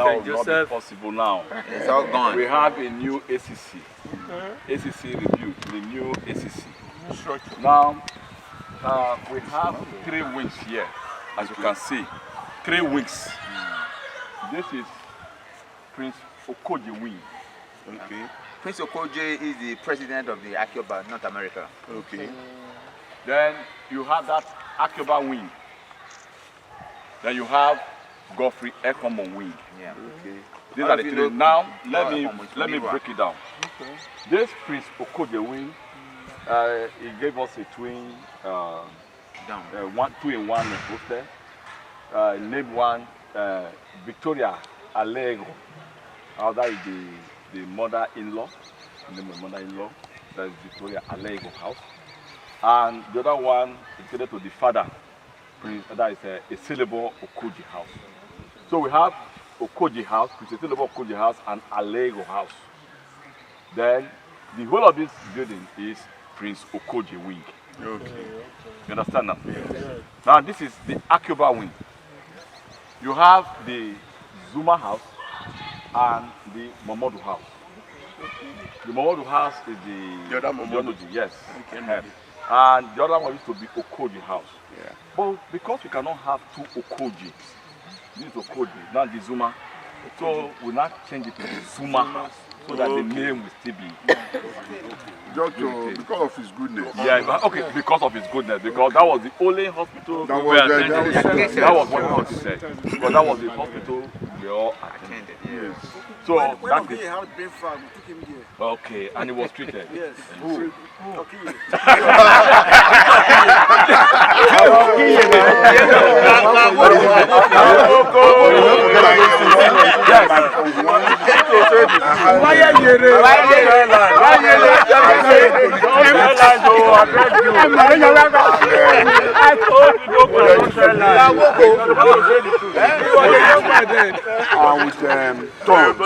that will not be possible now. It's all gone. We have a new ACC. ACC rebuilt, the new ACC. Now, we have 3 wings here, as you can see. 3 wings. This is Prince Okoje wing. Okay. Prince Okoje is the president of the Akioba, North America. Okay. Then you have that Akioba wing. Then you have Godfrey Ecomo wing. Yeah. Okay. These are the 3. Now let me break it down. Okay. This Prince Okoje wing, he gave us a twin, 2-in-1 poster. Named one Victoria Allegro. That is the mother-in-law. The mother-in-law. That is Victoria Allegro house. And the other one is given to the father. That is a syllable Okoje house. So we have Okoje house, which is a syllable Okoje house, and Allegro house. Then the whole of this building is Prince Okoje wing. Okay. You understand now? Yes. Now this is the Akioba wing. You have the Zuma house and the Momodu house. The Momodu house is the other Momodu. Yes. Okay. And the other one used to be Okoje house. Yeah. But because we cannot have 2 Okoje, this is Okoje, now the Zuma. So we now change it to the Zuma house so that the name will still be. Just because of his goodness. Yeah, okay, because of his goodness, because that was the only hospital that was what he said. Because that was the hospital we all attended. Yes. So when he had brain fag, we took him here. Okay, and he was treated. Yes. Who?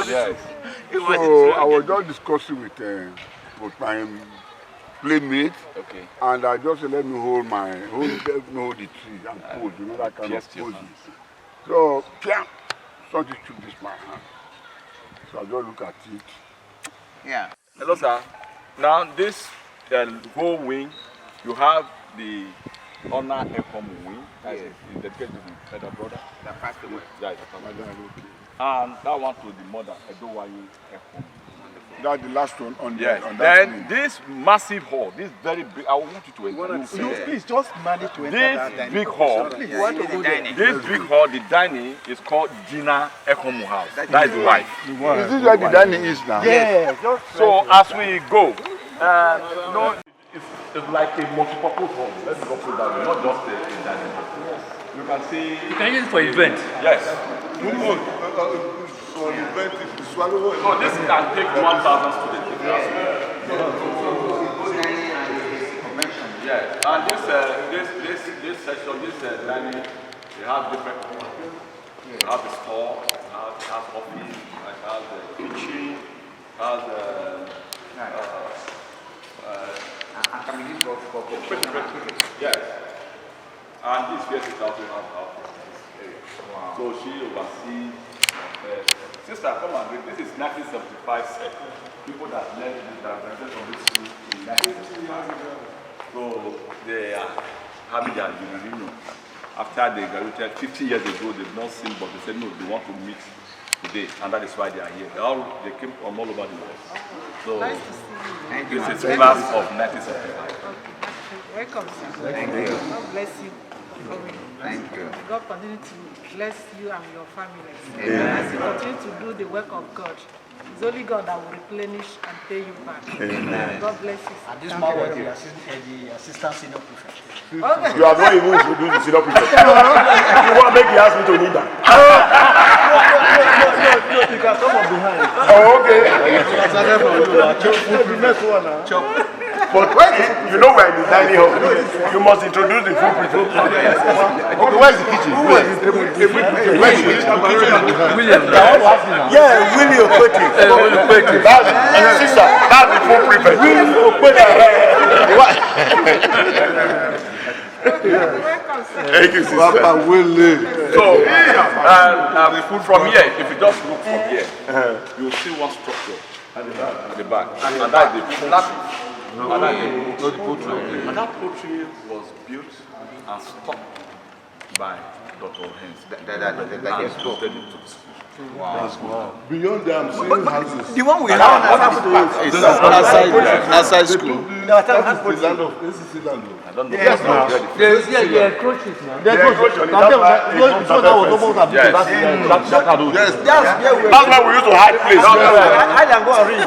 Yes. So I was just discussing with my playmate, okay, and I just let me hold the tree and pose, you know, that kind of pose. So something took this my hand. So I just look at it. Yeah. Hello, sir. Now this whole wing, you have the honor Ecomo wing. That is dedicated to the elder brother. That passed away. Right. And that one to the mother, Edowaye Ecomo. That's the last one on yes. On that then wing. this massive hall, this very big, I want you to enter. No, please just manage to enter this that big hall, this big hall, the dining is called Gina Ecomo house. That is the wife. Is this where the dining is now? Yes. So as we go, it's like a multi-purpose hall. Let's go put that way, not just a dining hall. You can see. You can use it for event. Yes. For event, So this can take 1,000 students. Yeah. And this section, this dining, they have different compartments. You have the store, it has office, it has the kitchen, it has yes. And this place is also has area. Wow. So she oversees. Sister, come and read. This is 1975 set. People that led the graduation of this school in 1975. So they are having their reunion. After they graduated 50 years ago, they've not seen, but they said no, they want to meet today, and that is why they are here. They came from all over the world. So nice to see you. This is class of 1975. Welcome, sir. Thank you. God bless you. Thank you. God continue to bless you and your families. Amen. As you continue to do the work of God, it's only God that will replenish and pay you back. Amen. God bless you. And this man was the assistant senior prefect. Okay. You have not even introduced the senior prefect. You want to make me ask me to lead that? No, you can come up behind. Oh, okay. But you know we're in the dining hall. You must introduce the food prefect. Okay, where's the kitchen? Where's the kitchen? William. Yeah, Willie Okwete. That's sister. That's the food prefect. Willie Okwete. Thank you, sister. Papa Willie. So, from here, if you just look from here, you'll see one structure at the back. And that's the poultry. And that poultry was built and stocked by Dr. Hens. That is cool. Wow. Beyond them, seeing houses. The one we have Is outside school. the land of ACC land. I don't know. Yes, what now. They encroach it now. Yes. That's why we used to hide place. I can go and read.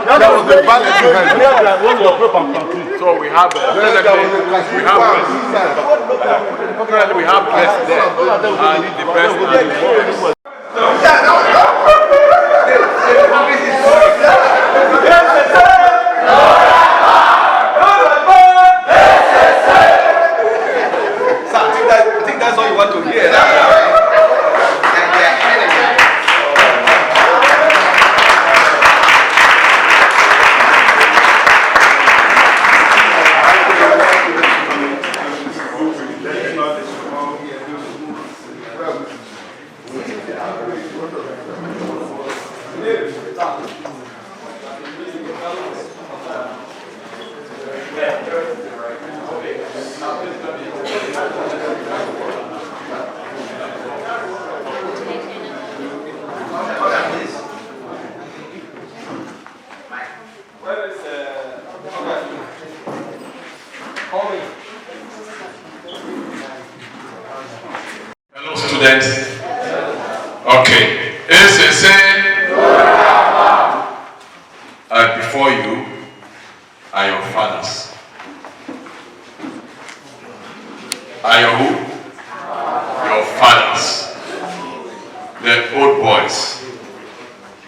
That was the valley behind. So we have we have guests there. And it depends on the world. I think that's all you want to hear. Hello, students. Okay. Before you are your fathers. Are your who? Your fathers. The old boys.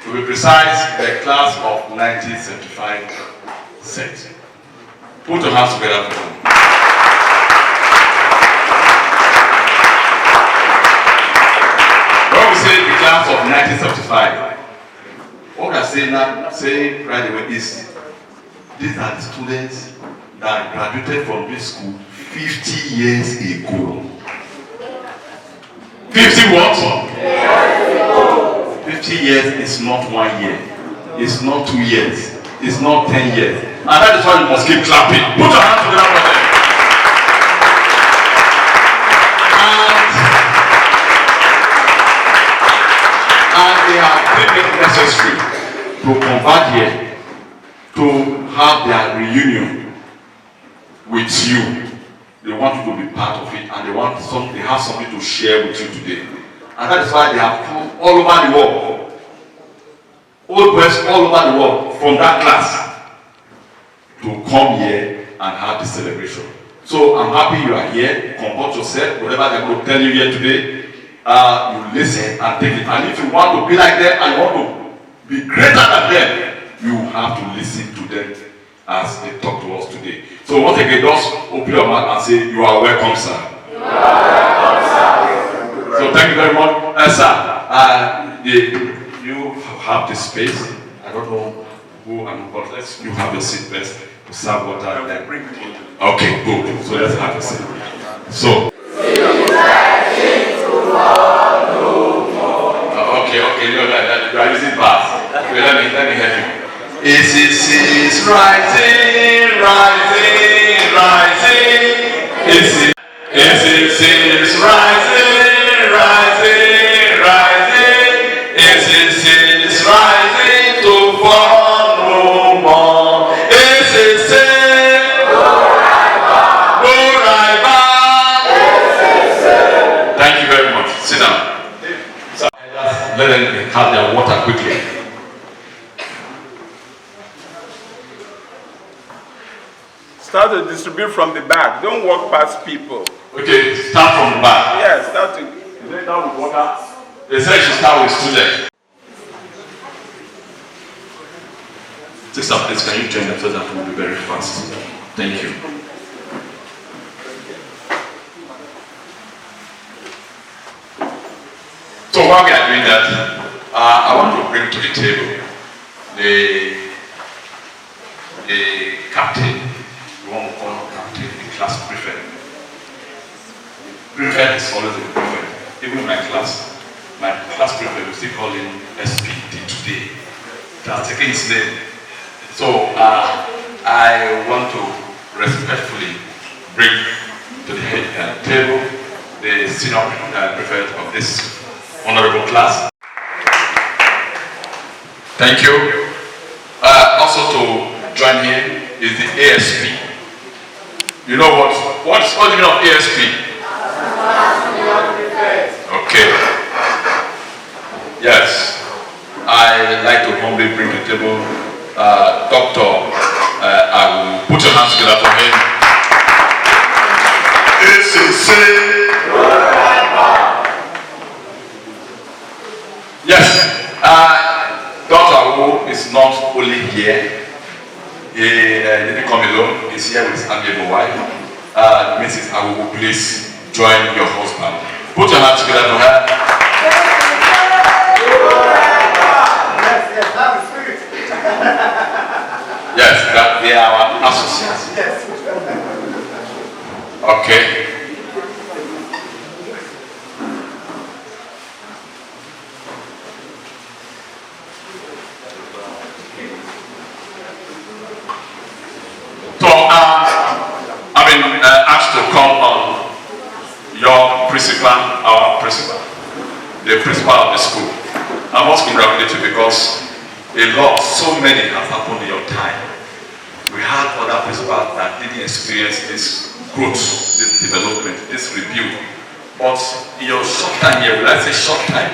To be precise, the class of 1975 set. Put your hands together for them. When we say the class of 1975, what we are saying now, saying right away is these are the students that graduated from this school 50 years ago. 50 what? 50 years is not 1 year. It's not 2 years. It's not 10 years. And that is why you must keep clapping. Put your hands together for them. And they have made it necessary to convert here to have their reunion with you. They want you to be part of it, and they have something to share with you today. And that is why they have come all over the world. Old boys all over the world from that class to come here and have the celebration. So I'm happy you are here. Comport yourself. Whatever they're going to tell you here today, you listen and take it. And if you want to be like them and you want to be greater than them, you have to listen to them as they talk to us today. So once again, just open your mouth and say, you are welcome, sir. You are welcome, sir. So thank you very much. Sir, you have this space. I don't know who and but you have your seat first to serve water. Okay, good. So let's have a seat. So. Okay, no, you are using bars. Okay, let me help you. Is rising, rising, rising. Is rising, rising, rising. Is rising to fall no more. Is go right back. Thank you very much. Sit down. Let them have their water quickly. Start to distribute from the back. Don't walk past people. Okay, start from the back. Yeah, start to. Is it down with water? They said you should start with students. Sister, please, can you join them so that we'll be very fast? Thank you. So while we are doing that, I want to bring to the table the captain, the one we call captain, the class prefect. Prefect is always a prefect. Even in my class prefect, we still call him SPD today. That's taking his name. So I want to respectfully bring to the table the senior prefect of this honorable class. Thank you. Also to join here is the ASP. You know what's the meaning of ASP? Okay. Yes. I like to humbly bring to the table Dr. I will put your hands together for him. Yes. Dr. Awu is not only here. He didn't come alone. He's here with his amiable wife. Mrs. Awu, please join your husband. Put your hands together for her. Yes, that they are our associates. Yes. Okay. So, I've been asked to call on your principal, our principal, the principal of the school. I must congratulate you because so many have happened in your time. We had other principals that didn't experience this growth, this development, this review. But in your short time here, when I say short time,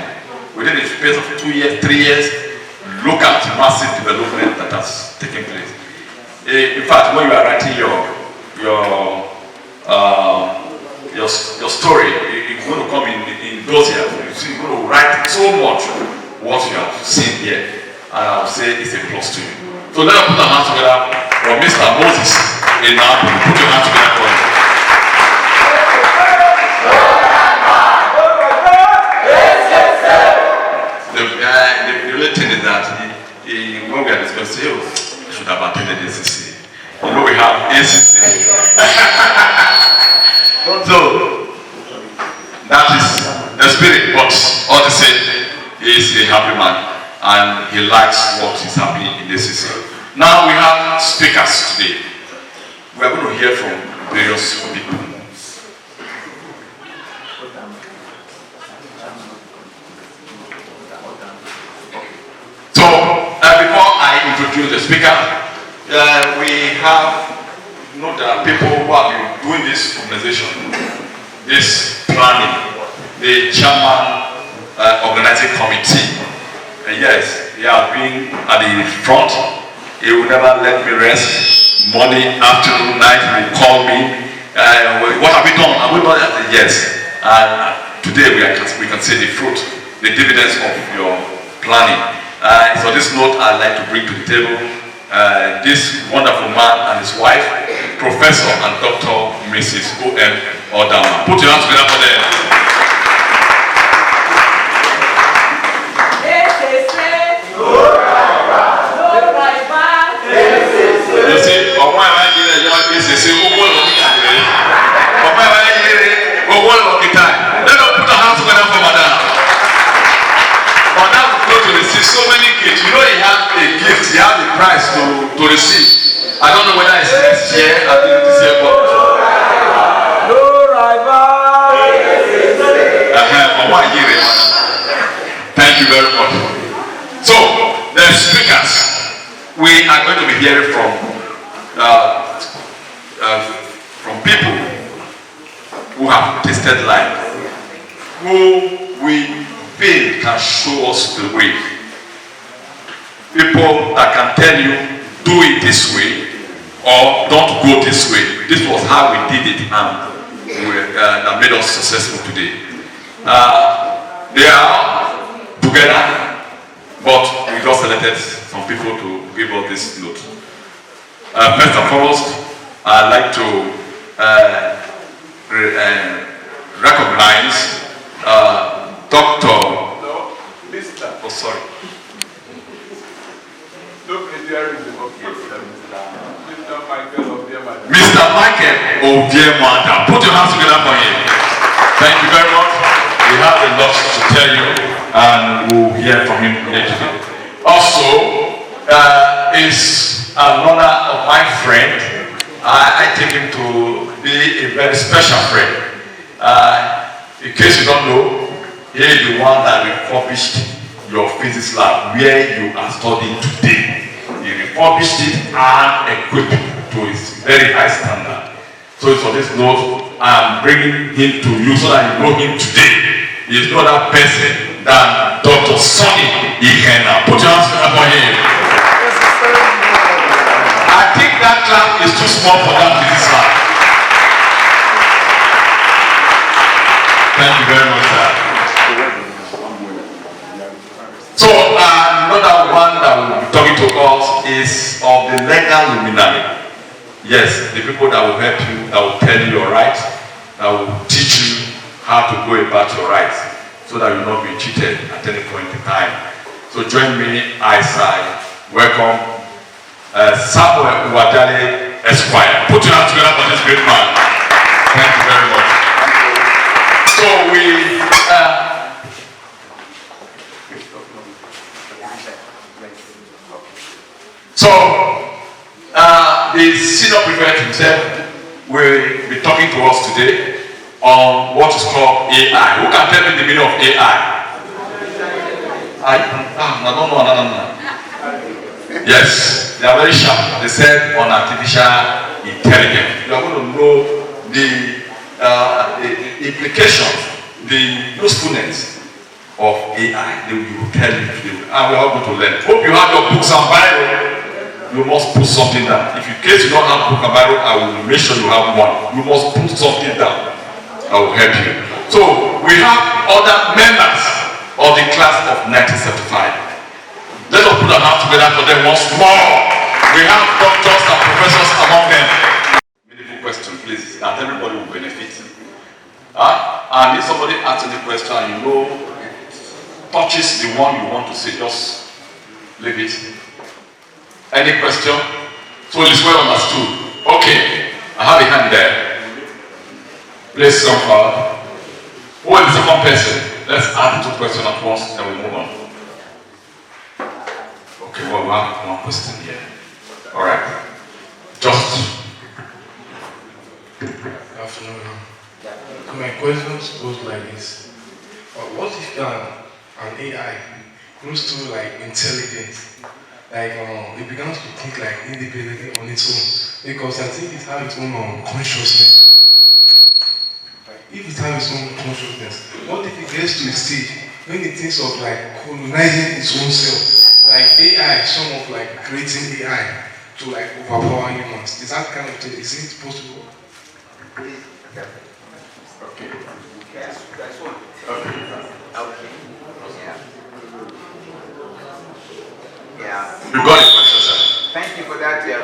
within the space of 2 years, 3 years, look at massive development that has taken place. In fact, when you are writing your story, it's going to come in those years. You're going to write so much what you have seen here. And I would say it's a plus to you. So let us put our hands together for Mr. Moses in our put your hands together for him. The only thing is that when we are discussing, I should have attended ACC. You know we have ACC. So that is the spirit, but all the same, he is a happy man. And he likes what is happening in this system. Now we have speakers today. We are going to hear from various people. So before I introduce the speaker, we have there are people who have been doing this organization, this planning, the chairman organizing committee. Yes, he has been at the front. He will never let me rest. Morning, afternoon, night, he will call me. What have we done? Have we done that? Yes. And today we can see the fruit, the dividends of your planning. So this note I'd like to bring to the table this wonderful man and his wife, Professor and Dr. Mrs. O.M. Odama. Put your hands together for them. Let us put our hands together for Madam. Madam will go to receive so many gifts. You know he has a gift, he has a prize to receive. I don't know whether it's next year, I think this year, but thank you very much. So, the speakers, we are going to be hearing from people who have tasted life, who we feel can show us the way. People that can tell you, do it this way, or don't go this way. This was how we did it, and that made us successful today. They are together, but we just selected some people to give us this note. First and foremost, I'd like to recognize Dr. Mr. Oh, sorry. Mr. Michael Obiemanda. Put your hands together for him. Thank you very much. We have a lot to tell you, and we'll hear from him later. Also, is another of my friend. I take him to be a very special friend. In case you don't know, he is the one that refurbished your physics lab where you are studying today. He refurbished it and equipped it to its very high standard. So for this note, I'm bringing him to you so that you know him today. He is no other person than Dr. Sonny Ihena. Put your hands together for him. I think that clap is too small for that physics lab. Thank you very much, sir. So another one that will be talking to us is of the legal luminary. Yes, the people that will help you, that will tell you your rights, that will teach you how to go about your rights, so that you will not be cheated at any point in time. So join me as I welcome Samuel Uwadale Esquire. Put your hands together for this great man. Thank you very much. So the senior prefect himself will be talking to us today on what is called AI. Who can tell me the meaning of AI? No. Yes, they are very sharp. They said on artificial intelligence. You are going to know the implications, the usefulness of AI. They will tell you today. And we are all going to learn. Hope you have your books and Bible. You must put something down. If in case you don't have book and Bible, I will make sure you have one. You must put something down. I will help you. So we have other members of the class of 1975. Let us put our hands together for them once more. We have doctors and professors among them. Meaningful question, please, and everybody will benefit. And if somebody asks any question and you know touches the one you want to say, just leave it. Any question? So it's well understood. Okay, I have a hand there. Please come forward. Who is the second person? Let's add two questions at once, then we move on. Okay, well, we have one question here. All right. Just. Good afternoon. My question goes like this. What if an AI grows to like intelligence? Like it begins to think like independently on its own, because I think it has its own consciousness. Like, if it has its own consciousness, what if it gets to a stage when it thinks of like colonizing its own self, like AI, some of like creating AI to like overpower humans? Is that kind of thing? Is it possible? Okay. Yes, that's one. Okay. Yeah. You got it, question, sir. Thank you for that. Okay.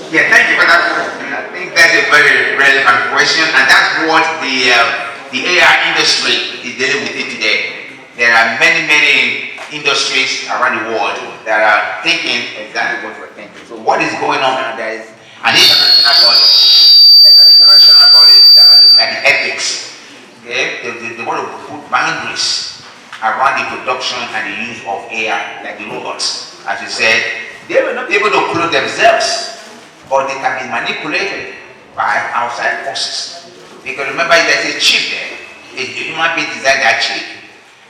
Yeah, thank you for that question. I think that's a very relevant question, and that's what the AI industry is dealing with it today. There are many industries around the world that are thinking exactly what we're thinking. So what is going on now? There is an international body. There's an international body that are looking at the ethics. Okay? They want to put boundaries around the production and the use of AI, like the robots. As you said, they will not be able to clone themselves, but they can be manipulated by outside forces. Because remember, there's a chip there. A human being designed that chip.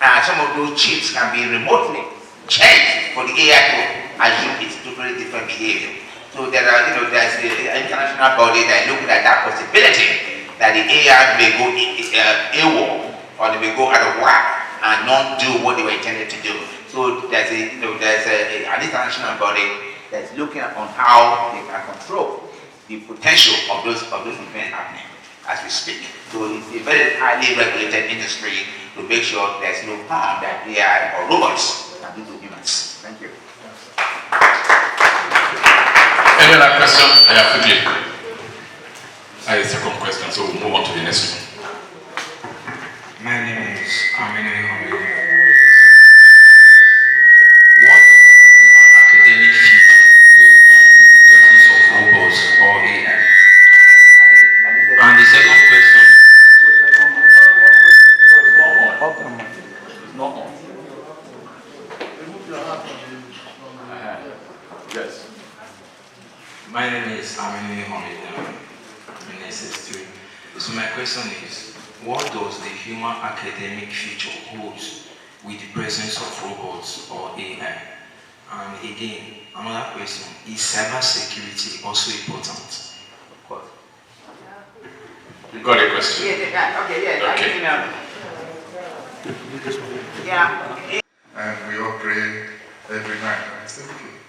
And some of those chips can be remotely changed for the AI to assume it's totally different behavior. So there are, there's an international body that is looking at that possibility that the AI may go AWOL, or they may go out of whack and not do what they were intended to do. So there's an international body that's looking on how they can control the potential of those events happening as we speak. So it's a very highly regulated industry to make sure there's no harm that AI or robots can do to humans. Thank you. Any other question? I have to give. I have a second question, so we'll move on to the next one. My name is Amine. What does the human academic field hold on the presence of robots or So my question is, what does the human academic future hold with the presence of robots or AI? And again, another question, is cybersecurity also important? You got a question? Yeah, okay. Yeah. And we all pray every night. And I say, okay,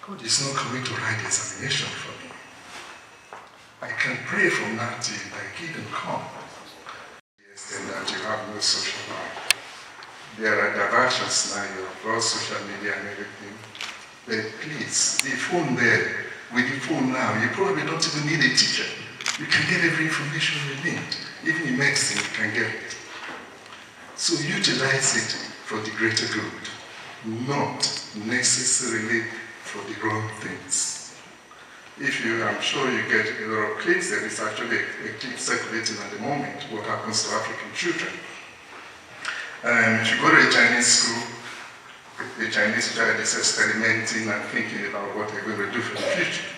God is not coming to write the examination for me. I can pray from now till thy kingdom come. Yes, and that you have no social life. There are diversions now, you have got social media and everything. But please, the phone there, with the phone now, you probably don't even need a teacher. You can get every information you need. Even in medicine, you can get it. So utilize it for the greater good, not necessarily for the wrong things. If you, I'm sure you get a lot of clips, there is actually a clip circulating at the moment, what happens to African children. If you go to a Chinese school, the Chinese child is experimenting and thinking about what they're going to do for the future.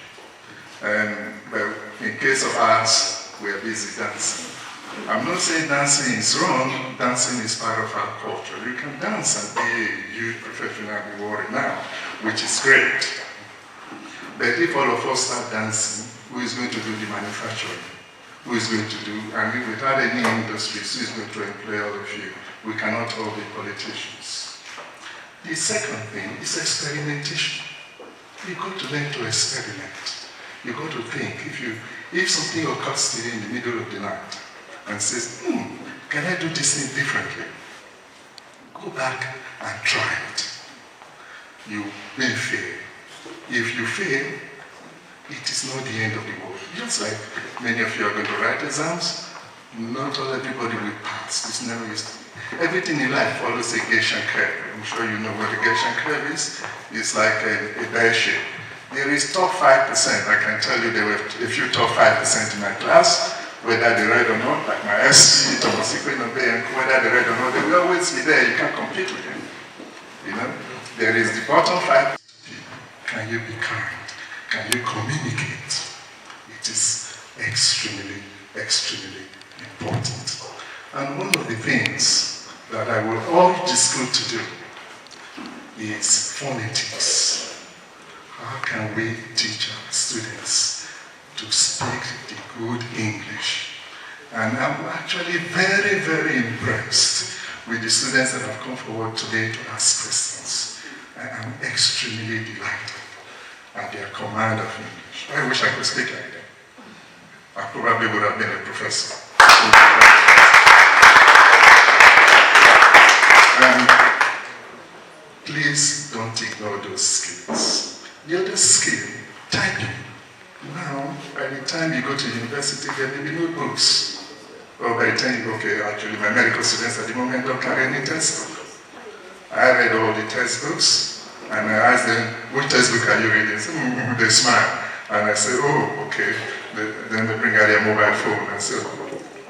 Well, in case of us, we are busy dancing. I'm not saying dancing is wrong, dancing is part of our culture. You can dance and be a youth professional in the world now, which is great. But if all of us start dancing, who is going to do the manufacturing? Who is going to do, I mean, without any industries, who is going to employ all of you? We cannot all be politicians. The second thing is experimentation. You got to learn to experiment. You got to think, if something occurs to you in the middle of the night and says, can I do this thing differently? Go back and try it. You may fail. If you fail, it is not the end of the world. Just like many of you are going to write exams, not all everybody will pass. It's never easy. Everything in life follows a Gaussian curve. I'm sure you know what a Gaussian curve is. It's like a bear shape. There is top 5%. I can tell you there were a few top 5% in my class, whether they read or not, like my SC, Thomas Ikwenobe, and whether they read or not, they will always be there. You can't compete with them. You know? There is the bottom 5%. Can you be kind? Can you communicate? It is extremely, extremely important. And one of the things that I would urge the school to do is phonetics. How can we teach our students to speak the good English? And I'm actually very, very impressed with the students that have come forward today to ask questions. I am extremely delighted at their command of English. I wish I could speak like them. I probably would have been a professor. Please don't ignore those skills. The other skill, typing. Now, by the time you go to university, there may be no books. Or by the time actually my medical students at the moment don't carry any textbook. I read all the textbooks, and I asked them, which textbook are you reading? They smile. And I say, oh, okay. Then they bring out their mobile phone and say,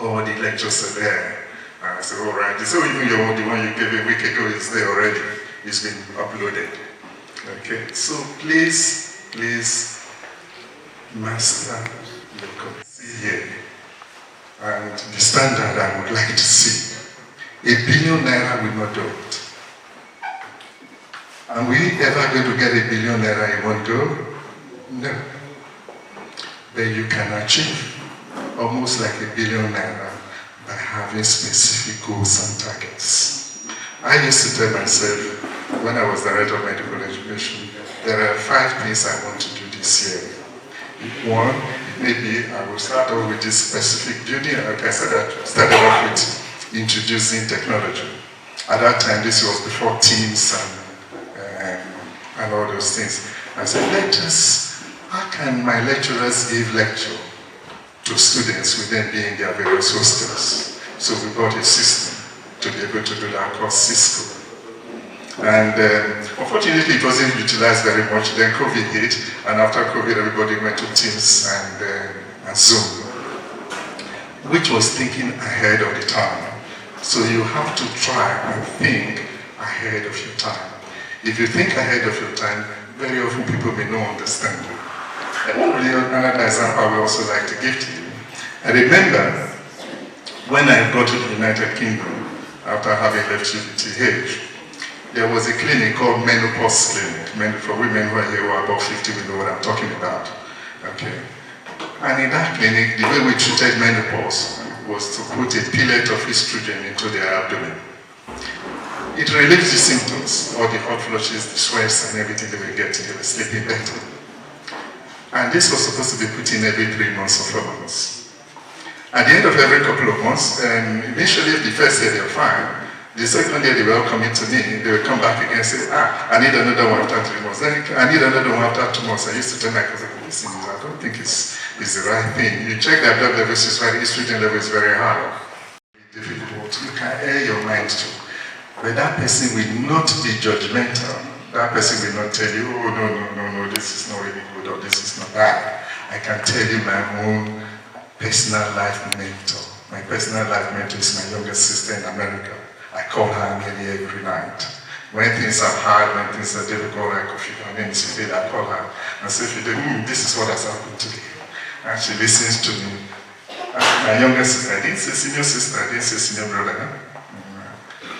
oh, the lectures are there. And I say, all right. They say, oh, even the one you gave a week ago is there already. It's been uploaded. Okay, so please master your competency here. And the standard I would like to see. $1 billion will not do it. Are we ever going to get $1 billion in one go? No. But you can achieve almost like $1 billion by having specific goals and targets. I used to tell myself, when I was director of medical education, there are 5 things I want to do this year. One, maybe I will start off with this specific duty. Like I said, I started off with introducing technology. At that time, this was before Teams and all those things. I said, how can my lecturers give lecture to students with them being their various hostels? So we bought a system to be able to do that called Cisco. And unfortunately, it wasn't utilized very much. Then COVID hit, and after COVID, everybody went to Teams and Zoom, which was thinking ahead of the time. So you have to try and think ahead of your time. If you think ahead of your time, very often people may not understand you. Another example I would also like to give to you I remember when I got to the United Kingdom, after having left UTH, there was a clinic called Menopause Clinic, for women who are here who are above 50, we know what I'm talking about. Okay. And in that clinic, the way we treated menopause was to put a pellet of estrogen into their abdomen. It relieves the symptoms, all the hot flushes, the sweats, and everything they were getting. They were sleeping better. And this was supposed to be put in every 3 months or 4 months. At the end of every couple of months, initially the first year they were fine, the second year they were all coming to me, they would come back again and say, I need another one after 3 months. Then I need another one after 2 months. I used to tell my cousin, listen, I don't think it's the right thing. You check their blood levels, estrogen level is very high. It's difficult. You can air your mind too. But that person will not be judgmental. That person will not tell you, oh, no, this is not really good or this is not bad. I can tell you my own personal life mentor. My personal life mentor is my younger sister in America. I call her nearly every night. When things are hard, when things are difficult, like if her name is Fidel, I call her and say, Fidel, this is what has happened today. And she listens to me. And my younger sister, I didn't say senior sister, I didn't say senior brother.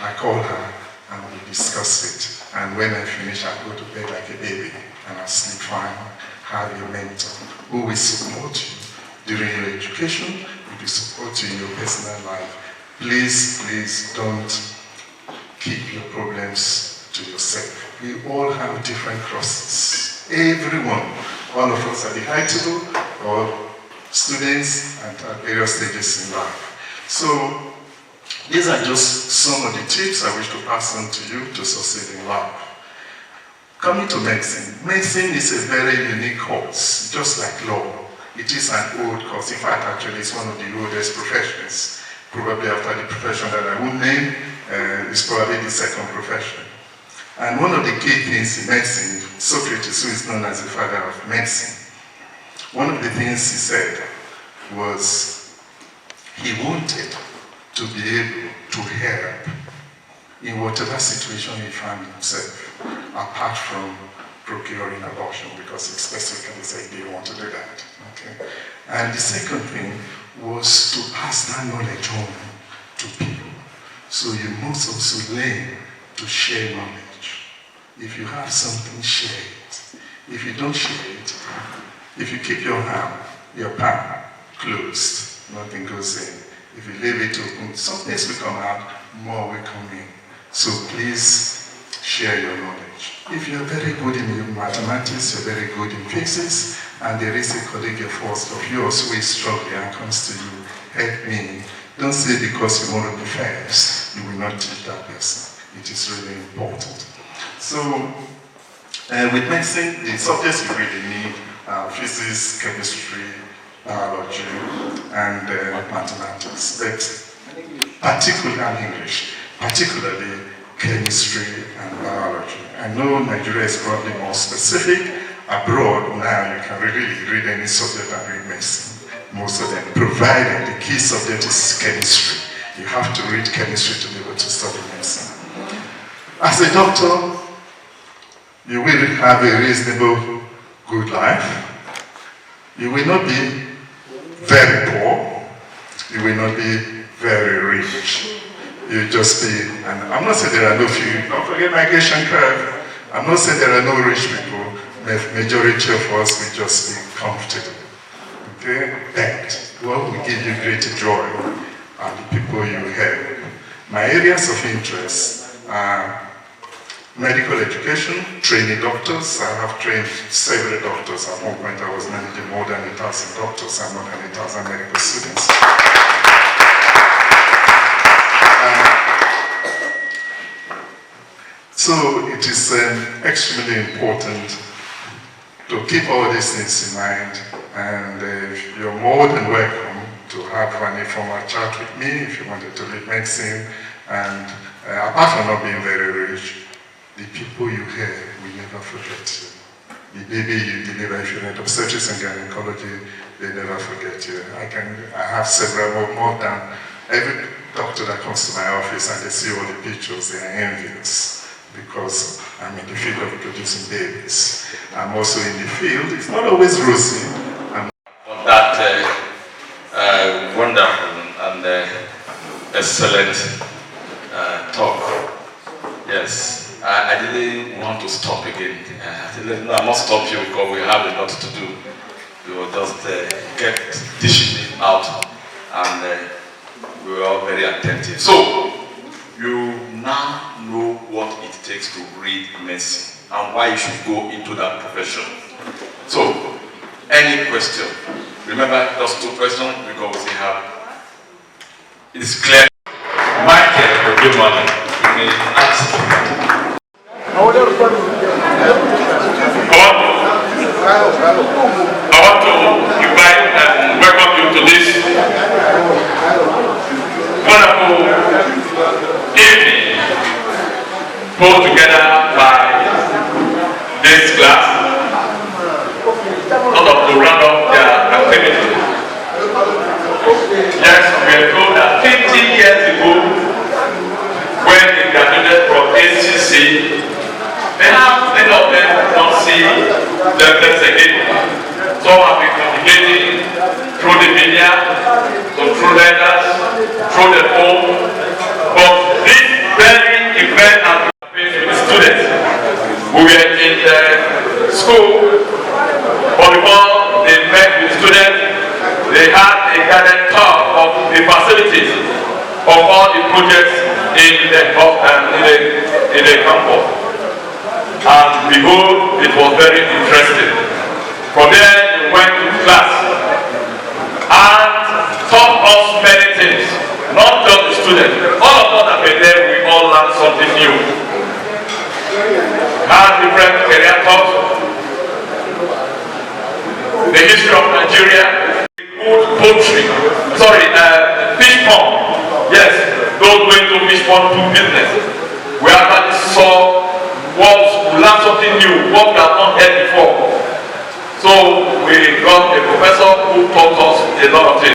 I call her and we discuss it. And when I finish, I go to bed like a baby and I sleep fine. Have your mentor who will support you during your education, who will support you in your personal life. Please don't keep your problems to yourself. We all have different crosses. Everyone, all of us at the high table, or students at various stages in life. So these are just some of the tips I wish to pass on to you to succeed in life. Coming to medicine. Medicine is a very unique course, just like law. It is an old course. In fact, actually, it's one of the oldest professions. Probably after the profession that I won't name, is probably the second profession. And one of the key things in medicine, Socrates, who is known as the father of medicine, one of the things he said was he wanted to be able to help in whatever situation he found himself, apart from procuring abortion, because he specifically said he didn't want to do that. Okay? And the second thing was to pass that knowledge on to people. So you must also learn to share knowledge. If you have something, share it. If you don't share it, if you keep your palm closed, nothing goes in. If you leave it open, some things will come out, more will come in. So please share your knowledge. If you're very good in mathematics, you're very good in physics, and there is a colleague of yours who is struggling and comes to you, help me. Don't say because you want to be first, you will not teach that person. It is really important. So, with medicine, the subjects you really need are physics, chemistry, biology, and mathematics, but particularly English, particularly chemistry and biology. I know Nigeria is probably more specific. Abroad, now you can really read any subject and read medicine. Most of them, provided the key subject is chemistry. You have to read chemistry to be able to study medicine. As a doctor, you will have a reasonable, good life. You will not be very poor. You will not be very rich. You just be, and I'm not saying there are no few, don't forget migration curve. I'm not saying there are no rich people. The majority of us will just be comfortable. Okay? But what will give you greater joy are the people you help. My areas of interest are medical education, training doctors. I have trained several doctors. At one point I was managing more than 1,000 doctors and more than 1,000 medical students. So it is extremely important to keep all these things in mind, and you're more than welcome to have an informal chat with me if you wanted to read medicine. And apart from not being very rich, the people you help will never forget you. The baby you deliver, if you're in obstetrics and gynecology, they never forget you. I have several, more than every doctor that comes to my office and they see all the pictures, they are envious. Because I'm in the field of producing babies. I'm also in the field, it's not always rosy. That wonderful and excellent talk. Yes, I didn't want to stop again. I said, no, I must stop you because we have a lot to do. We will just get dishing it out, and we were all very attentive. So, you now know what it takes to read medicine and why you should go into that profession. So, any question? Remember, just 2 questions because we have. It's clear. Michael, good morning. You may ask. I want to invite and welcome you to this wonderful evening put together by this class, sort of to round up their activity. Yes, we are told that 50 years ago, when they graduated from ACC, many of them don't see themselves again. Some have been communicating through the media, so through letters, through the phone. But this very event has been with the students. We were in the school, but before they met with the students, they had a guided tour of the facilities of all the projects in the campus. And behold, it was very interesting. From there, we went to class and taught us many things, not just the students. All of us that were there, we all learned something new. Had different career talks, the history of Nigeria, good poultry, fish pond. Yes, those going to fish pond do business. We actually saw we learned something new, what we have not heard before. So we got a professor who taught us a lot of things.